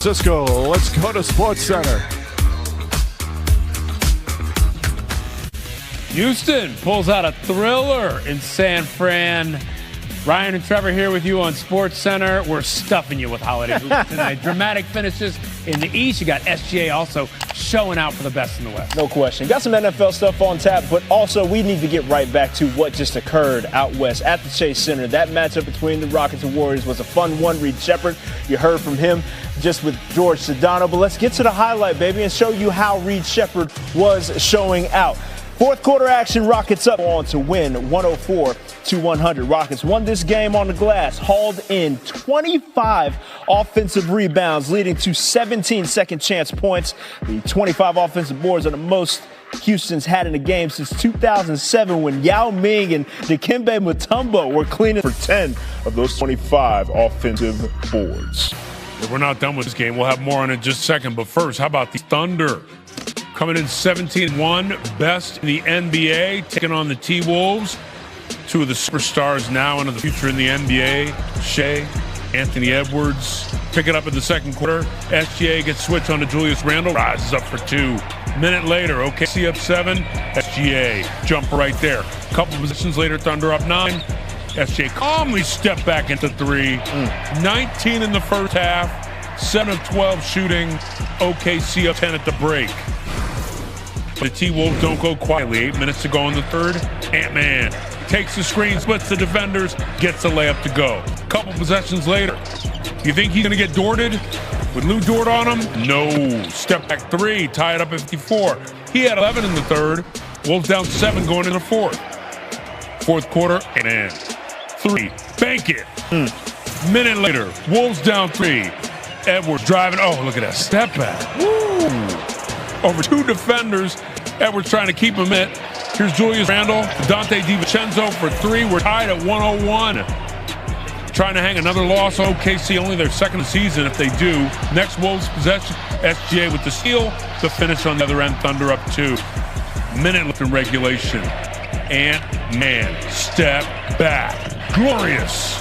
Francisco. Let's go to Sports Center. Houston pulls out a thriller in San Fran. Ryan and Trevor here with you on Sports Center. We're stuffing you with holiday hoops tonight. Dramatic finishes in the East. You got SGA also showing out for the best in the West. No question. Got some NFL stuff on tap, but also we need to get right back to what just occurred out west at the Chase Center. That matchup between the Rockets and Warriors was a fun one. Reed Sheppard, you heard from him just with George Sedano. But let's get to the highlight, baby, and show you how Reed Sheppard was showing out. Fourth quarter action, Rockets up on to win 104-100. Rockets won this game on the glass, hauled in 25 offensive rebounds, leading to 17 second chance points. The 25 offensive boards are the most Houston's had in a game since 2007 when Yao Ming and Dikembe Mutombo were cleaning for 10 of those 25 offensive boards. We're not done with this game. We'll have more on it in just a second. But first, how about the Thunder? Coming in 17-1, best in the NBA, taking on the T-Wolves. Two of the superstars now into the future in the NBA, Shea, Anthony Edwards. Pick it up in the second quarter. SGA gets switched on to Julius Randle, rises up for 2. Minute later, OKC up 7, SGA jump right there. Couple positions later, Thunder up 9. SGA calmly stepped back into 3. 19 in the first half, 7 of 12 shooting. OKC up 10 at the break. The T-Wolves don't go quietly. 8 minutes to go in the third. Ant-Man takes the screen, splits the defenders, gets a layup to go. Couple possessions later. You think he's going to get Dorted with Lou Dort on him? No. Step back 3, tie it up at 54. He had 11 in the third. Wolves down 7 going into the fourth. Fourth quarter, and 3. Bank it. Minute later, Wolves down 3. Edwards driving. Oh, look at that step back. Woo! Over 2 defenders. Edwards trying to keep him in. Here's Julius Randle. Dante DiVincenzo for 3. We're tied at 101. Trying to hang another loss. OKC only their second season if they do. Next Wolves possession. SGA with the steal. The finish on the other end. Thunder up 2. Minute left in regulation. Ant-Man step back. Glorious.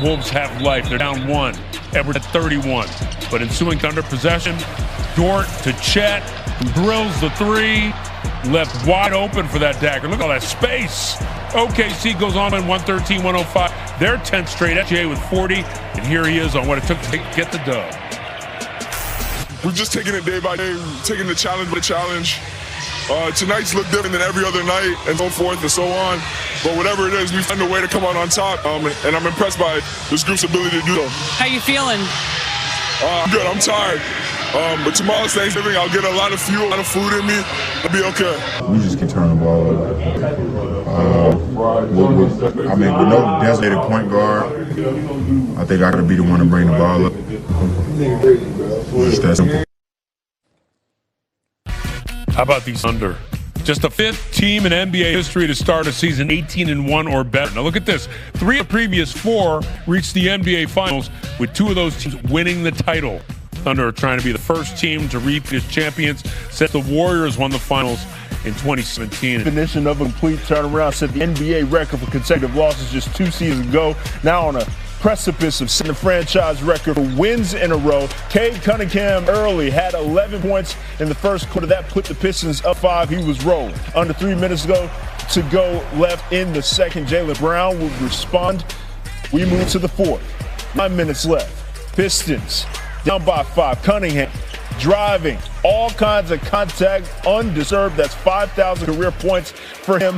Wolves have life. They're down 1. Edwards at 31. But ensuing Thunder possession. Dort to Chet. Drills the 3. Left wide open for that dagger. Look at all that space. OKC goes on in 113-105. They're 10th straight. SGA with 40. And here he is on what it took to get the dub. We're just taking it day by day, taking the challenge by challenge. Tonight's look different than every other night, and so forth and so on. But whatever it is, we find a way to come out on top. And I'm impressed by this group's ability to do so. How you feeling? I'm good. I'm tired. But tomorrow's Thanksgiving. I'll get a lot of fuel, a lot of food in me. I'll be okay. We just keep turning the ball over. With no designated point guard, I think I got to be the one to bring the ball up. Just that simple. How about these Thunder? Just the 5th team in NBA history to start a season 18-1 or better. Now look at this. 3 of the previous 4 reached the NBA Finals, with 2 of those teams winning the title. Thunder are trying to be the first team to repeat as champions since the Warriors won the Finals in 2017. Definition of a complete turnaround, set the NBA record for consecutive losses just 2 seasons ago. Now on a precipice of setting the franchise record for wins in a row. Cade Cunningham early had 11 points in the first quarter. That put the Pistons up 5. He was rolling. Under 3 minutes to go left in the second. Jaylen Brown would respond. We move to the fourth. 9 minutes left. Pistons down by 5. Cunningham driving, all kinds of contact, undeserved. That's 5,000 career points for him.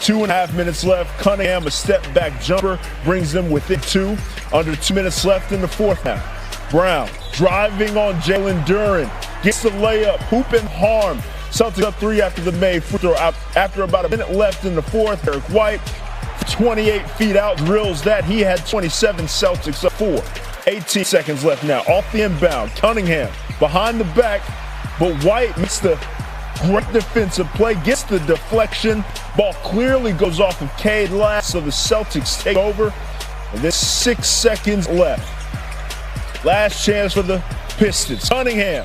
2.5 minutes left. Cunningham, a step back jumper, brings them within 2. Under 2 minutes left in the fourth half. Brown driving on Jalen Duren, gets the layup, hoop and harm. Celtics up 3 after the made free throw. After about a minute left in the fourth, Eric White, 28 feet out, drills that. He had 27. Celtics up 4. 18 seconds left now. Off the inbound, Cunningham behind the back, but White makes the great defensive play, gets the deflection. Ball clearly goes off of Cade last, so the Celtics take over. And there's 6 seconds left. Last chance for the Pistons. Cunningham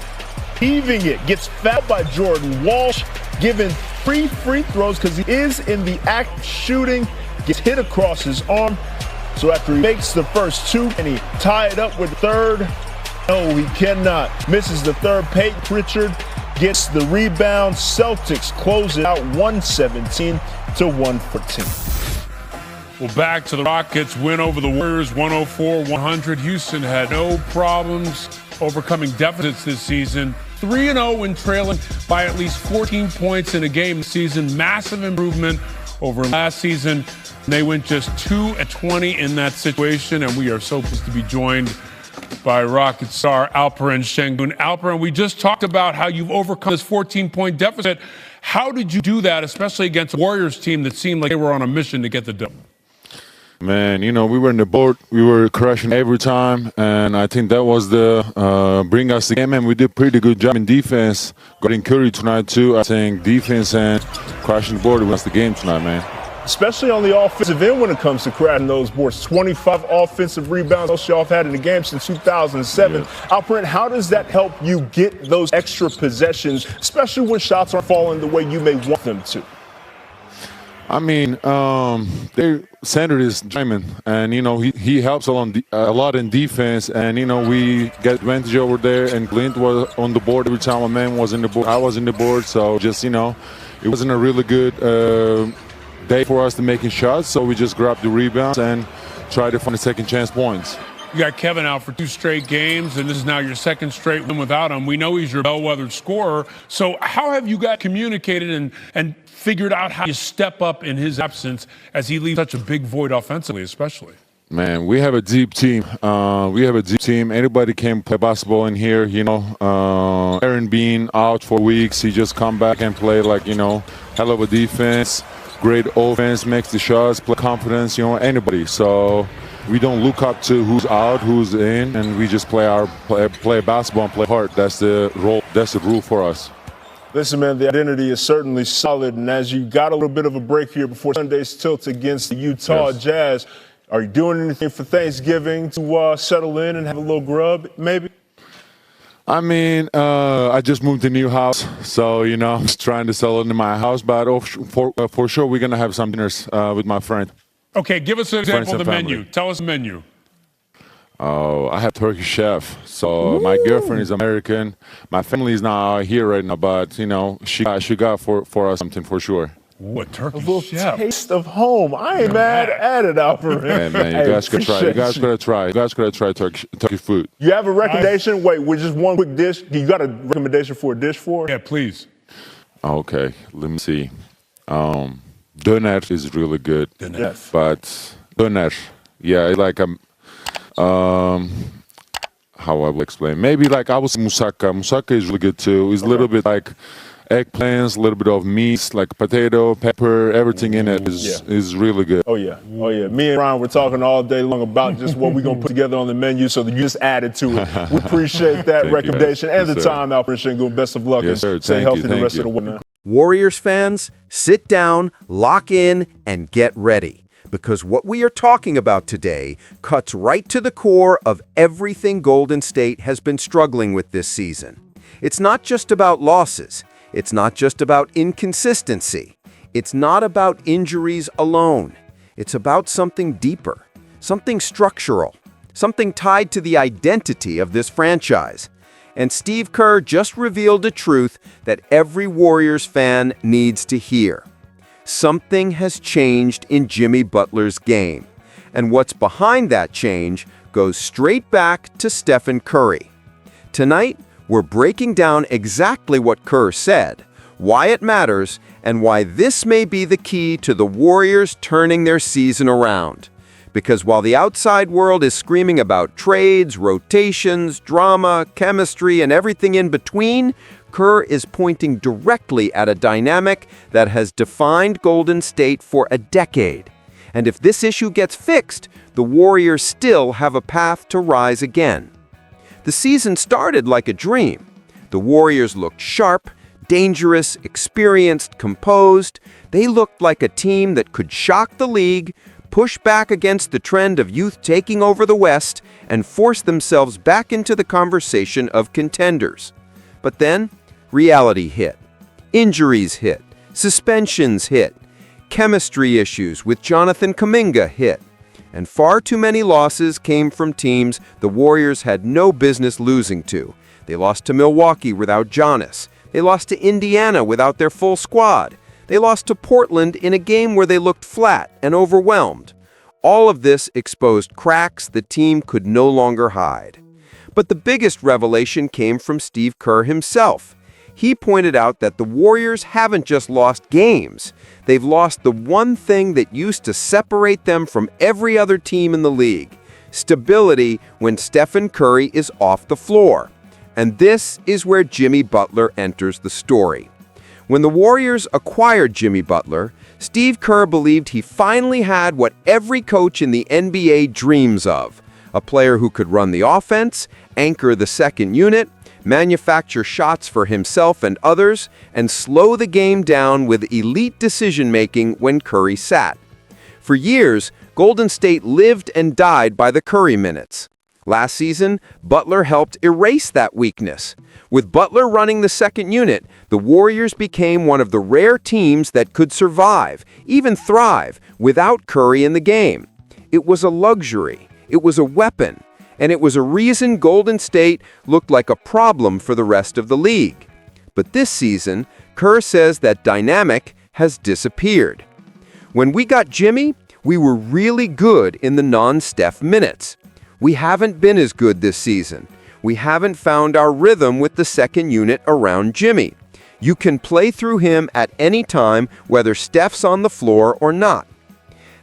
heaving it, gets fouled by Jordan Walsh, given 3 free throws because he is in the act of shooting, gets hit across his arm. So after he makes the first 2 and he tie it up with the third, No, he cannot. Misses the third. Peyton Pritchard gets the rebound. Celtics close it out 117 to 114. Well, back to the Rockets win over the Warriors 104-100. Houston had no problems overcoming deficits this season. 3-0 when trailing by at least 14 points in a game this season. Massive improvement over last season. They went just 2-20 in that situation, and we are so pleased to be joined by Rocket star Alperen Şengün. Alperen, we just talked about how you've overcome this 14-point deficit. How did you do that, especially against a Warriors team that seemed like they were on a mission to get the dub? Man, we were in the board. We were crushing every time, and I think that was the bring us the game, and we did pretty good job in defense. Got encouraged tonight, too. I think defense and crushing the board was the game tonight, man. Especially on the offensive end when it comes to crashing those boards. 25 offensive rebounds, most y'all have had in the game since 2007. Yeah. Alperen, how does that help you get those extra possessions, especially when shots aren't falling the way you may want them to? I mean, their center is Diamond, and he helps a lot in defense, and we get advantage over there. And Clint was on the board every time a man was in the board. I was in the board, so just it wasn't a really good day for us to making shots. So we just grabbed the rebounds and tried to find the second chance points. You got Kevin out for 2 straight games, and this is now your second straight win without him. We know he's your bellwether scorer. So how have you guys communicated and figured out how you step up in his absence as he leaves such a big void offensively, especially? Man, we have a deep team. Anybody can play basketball in here. Aaron being out for weeks, he just come back and play hell of a defense, great offense, makes the shots, play confidence. Anybody. So we don't look up to who's out, who's in, and we just play basketball and play hard. That's the role. That's the rule for us. Listen, man, the identity is certainly solid, and as you got a little bit of a break here before Sunday's tilt against the Utah Jazz, are you doing anything for Thanksgiving to settle in and have a little grub, maybe? I mean, I just moved to a new house, so, I'm just trying to settle into my house, but for sure we're going to have some dinners with my friend. Okay, give us an example of the menu. Tell us the menu. Oh, I have Turkish chef. So my girlfriend is American. My family is not here right now, but she got for us something for sure. What Turkish chef? A little chef. Taste of home. I ain't mad at it, Alperen. Man, you guys gotta try. You guys gotta try Turkish food. You have a recommendation? Wait, with just one quick dish. You got a recommendation for a dish for? Yeah, please. Okay, let me see. Döner is really good. Yes. But döner, yeah, like how I will explain. Maybe I would say moussaka. Moussaka is really good too. It's a little bit like eggplants, a little bit of meat, like potato, pepper, everything in it is really good. Oh yeah. Me and Ryan were talking all day long about just what we're gonna put together on the menu, so that you just added to it. We appreciate that recommendation and the time, Alperen Şengün. Best of luck and stay healthy the rest of the week. Warriors fans, sit down, lock in, and get ready. Because what we are talking about today cuts right to the core of everything Golden State has been struggling with this season. It's not just about losses. It's not just about inconsistency. It's not about injuries alone. It's about something deeper, something structural, something tied to the identity of this franchise. And Steve Kerr just revealed a truth that every Warriors fan needs to hear. Something has changed in Jimmy Butler's game. And what's behind that change goes straight back to Stephen Curry. Tonight, we're breaking down exactly what Kerr said, why it matters, and why this may be the key to the Warriors turning their season around. Because while the outside world is screaming about trades, rotations, drama, chemistry, and everything in between, Kerr is pointing directly at a dynamic that has defined Golden State for a decade. And if this issue gets fixed, the Warriors still have a path to rise again. The season started like a dream. The Warriors looked sharp, dangerous, experienced, composed. They looked like a team that could shock the league, push back against the trend of youth taking over the West, and force themselves back into the conversation of contenders. But then, reality hit. Injuries hit. Suspensions hit. Chemistry issues with Jonathan Kuminga hit. And far too many losses came from teams the Warriors had no business losing to. They lost to Milwaukee without Giannis. They lost to Indiana without their full squad. They lost to Portland in a game where they looked flat and overwhelmed. All of this exposed cracks the team could no longer hide. But the biggest revelation came from Steve Kerr himself. He pointed out that the Warriors haven't just lost games. They've lost the one thing that used to separate them from every other team in the league: stability when Stephen Curry is off the floor. And this is where Jimmy Butler enters the story. When the Warriors acquired Jimmy Butler, Steve Kerr believed he finally had what every coach in the NBA dreams of: a player who could run the offense, anchor the second unit, manufacture shots for himself and others, and slow the game down with elite decision-making when Curry sat. For years, Golden State lived and died by the Curry minutes. Last season, Butler helped erase that weakness. With Butler running the second unit, the Warriors became one of the rare teams that could survive, even thrive, without Curry in the game. It was a luxury, it was a weapon, and it was a reason Golden State looked like a problem for the rest of the league. But this season, Kerr says that dynamic has disappeared. When we got Jimmy, we were really good in the non-Steph minutes. We haven't been as good this season. We haven't found our rhythm with the second unit around Jimmy. You can play through him at any time, whether Steph's on the floor or not.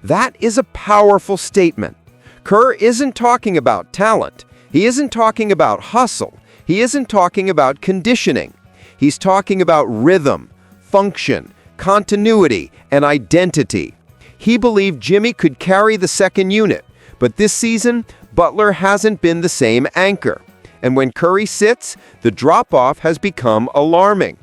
That is a powerful statement. Kerr isn't talking about talent. He isn't talking about hustle. He isn't talking about conditioning. He's talking about rhythm, function, continuity, and identity. He believed Jimmy could carry the second unit, but this season, Butler hasn't been the same anchor. And when Curry sits, the drop-off has become alarming.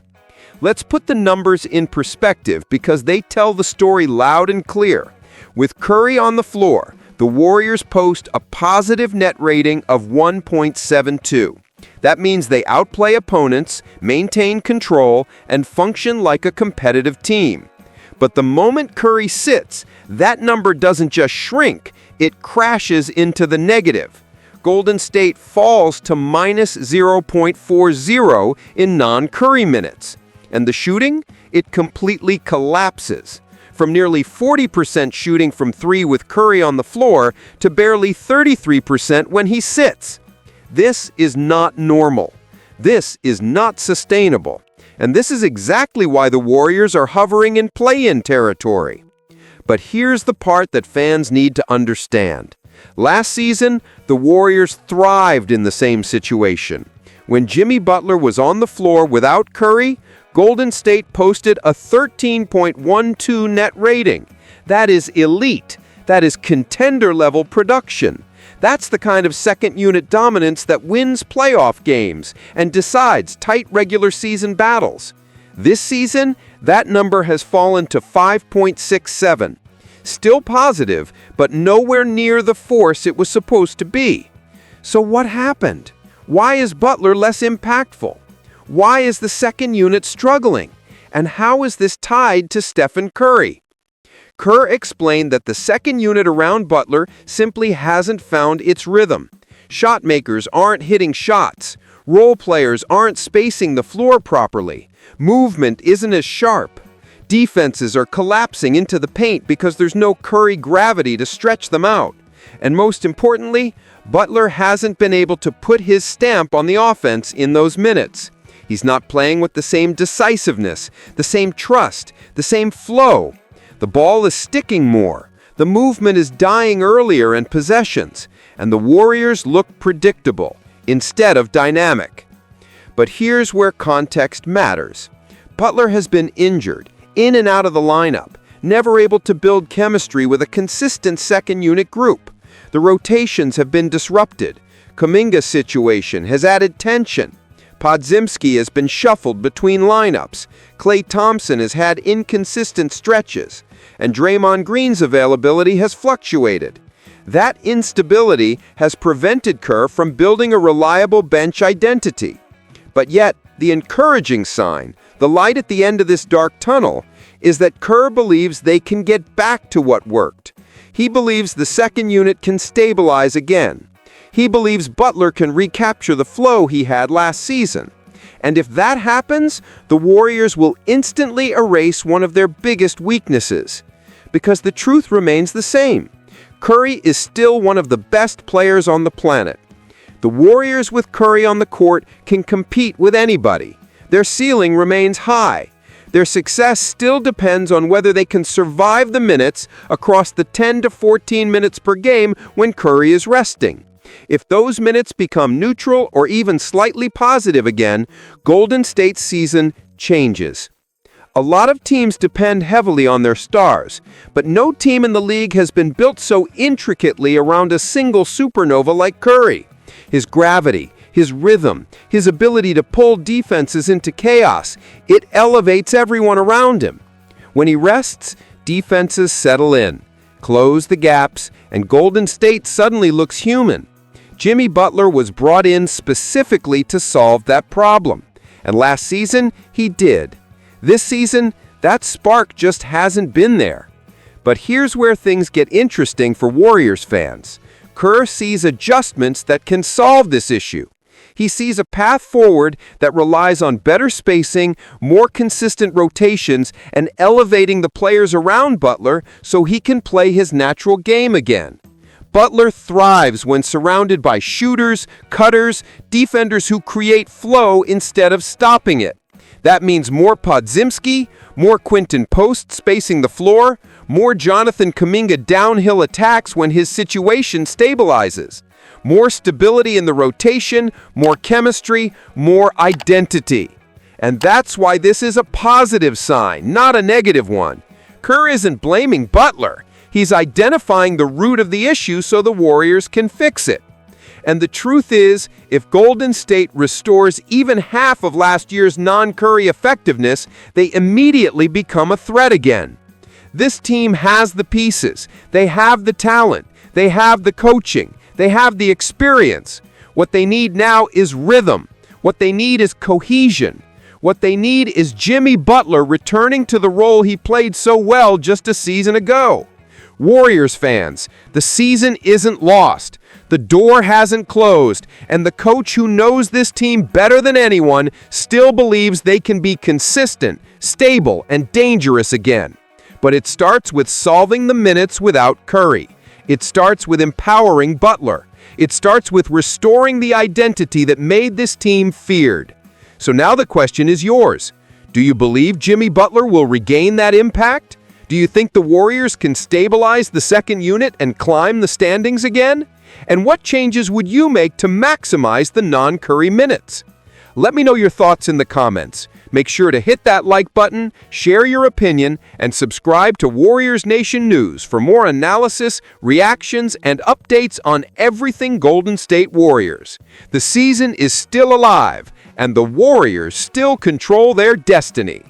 Let's put the numbers in perspective because they tell the story loud and clear. With Curry on the floor, the Warriors post a positive net rating of 1.72. That means they outplay opponents, maintain control, and function like a competitive team. But the moment Curry sits, that number doesn't just shrink, it crashes into the negative. Golden State falls to minus 0.40 in non-Curry minutes. And the shooting? It completely collapses. From nearly 40% shooting from three with Curry on the floor to barely 33% when he sits. This is not normal. This is not sustainable. And this is exactly why the Warriors are hovering in play-in territory. But here's the part that fans need to understand. Last season, the Warriors thrived in the same situation. When Jimmy Butler was on the floor without Curry, Golden State posted a 13.12 net rating. That is elite. That is contender-level production. That's the kind of second-unit dominance that wins playoff games and decides tight regular season battles. This season, that number has fallen to 5.67. Still positive, but nowhere near the force it was supposed to be. So what happened? Why is Butler less impactful? Why is the second unit struggling? And how is this tied to Stephen Curry? Kerr explained that the second unit around Butler simply hasn't found its rhythm. Shot makers aren't hitting shots. Role players aren't spacing the floor properly. Movement isn't as sharp. Defenses are collapsing into the paint because there's no Curry gravity to stretch them out. And most importantly, Butler hasn't been able to put his stamp on the offense in those minutes. He's not playing with the same decisiveness, the same trust, the same flow. The ball is sticking more. The movement is dying earlier in possessions, and the Warriors look predictable instead of dynamic. But here's where context matters. Butler has been injured, in and out of the lineup, never able to build chemistry with a consistent second-unit group. The rotations have been disrupted. Kuminga's situation has added tension. Podziemski has been shuffled between lineups. Klay Thompson has had inconsistent stretches. And Draymond Green's availability has fluctuated. That instability has prevented Kerr from building a reliable bench identity. But yet, the encouraging sign, the light at the end of this dark tunnel, is that Kerr believes they can get back to what worked. He believes the second unit can stabilize again. He believes Butler can recapture the flow he had last season. And if that happens, the Warriors will instantly erase one of their biggest weaknesses. Because the truth remains the same. Curry is still one of the best players on the planet. The Warriors with Curry on the court can compete with anybody. Their ceiling remains high. Their success still depends on whether they can survive the minutes across the 10 to 14 minutes per game when Curry is resting. If those minutes become neutral or even slightly positive again, Golden State's season changes. A lot of teams depend heavily on their stars, but no team in the league has been built so intricately around a single supernova like Curry. His gravity, his rhythm, his ability to pull defenses into chaos, it elevates everyone around him. When he rests, defenses settle in, close the gaps, and Golden State suddenly looks human. Jimmy Butler was brought in specifically to solve that problem, and last season, he did. This season, that spark just hasn't been there. But here's where things get interesting for Warriors fans. Kerr sees adjustments that can solve this issue. He sees a path forward that relies on better spacing, more consistent rotations, and elevating the players around Butler so he can play his natural game again. Butler thrives when surrounded by shooters, cutters, defenders who create flow instead of stopping it. That means more Podziemski, more Quinton Post spacing the floor, more Jonathan Kuminga downhill attacks when his situation stabilizes, more stability in the rotation, more chemistry, more identity. And that's why this is a positive sign, not a negative one. Kerr isn't blaming Butler. He's identifying the root of the issue so the Warriors can fix it. And the truth is, if Golden State restores even half of last year's non-Curry effectiveness, they immediately become a threat again. This team has the pieces, they have the talent, they have the coaching, they have the experience. What they need now is rhythm. What they need is cohesion. What they need is Jimmy Butler returning to the role he played so well just a season ago. Warriors fans, the season isn't lost. The door hasn't closed, and the coach who knows this team better than anyone still believes they can be consistent, stable, and dangerous again. But it starts with solving the minutes without Curry. It starts with empowering Butler. It starts with restoring the identity that made this team feared. So now the question is yours. Do you believe Jimmy Butler will regain that impact? Do you think the Warriors can stabilize the second unit and climb the standings again? And what changes would you make to maximize the non-Curry minutes? Let me know your thoughts in the comments. Make sure to hit that like button, share your opinion, and subscribe to Warriors Nation News for more analysis, reactions, and updates on everything Golden State Warriors. The season is still alive, and the Warriors still control their destiny.